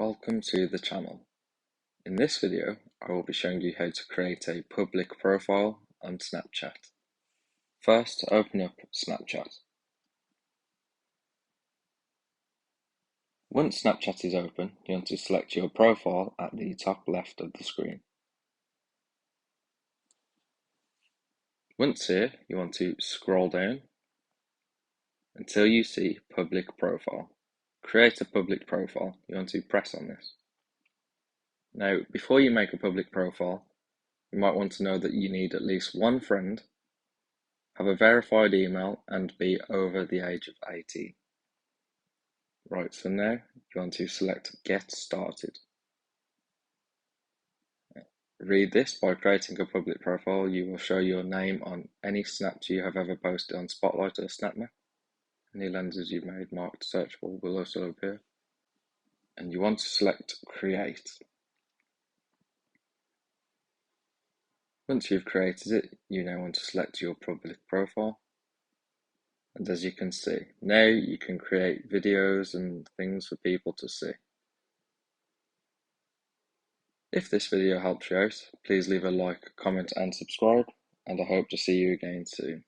Welcome to the channel. In this video, I will be showing you how to create a public profile on Snapchat. First, open up Snapchat. Once Snapchat is open, you want to select your profile at the top left of the screen. Once here, you want to scroll down until you see Public Profile. Create a public profile. You want to press on this. Now, before you make a public profile, you might want to know that you need at least one friend, have a verified email, and be over the age of 18. Right, so now you want to select Get Started. Read this: by creating a public profile, you will show your name on any snaps you have ever posted on Spotlight or SnapMap. Any lenses you've made marked searchable will also appear. And you want to select Create. Once you've created it, you now want to select your public profile. And as you can see, now you can create videos and things for people to see. If this video helped you out, please leave a like, comment and subscribe, and I hope to see you again soon.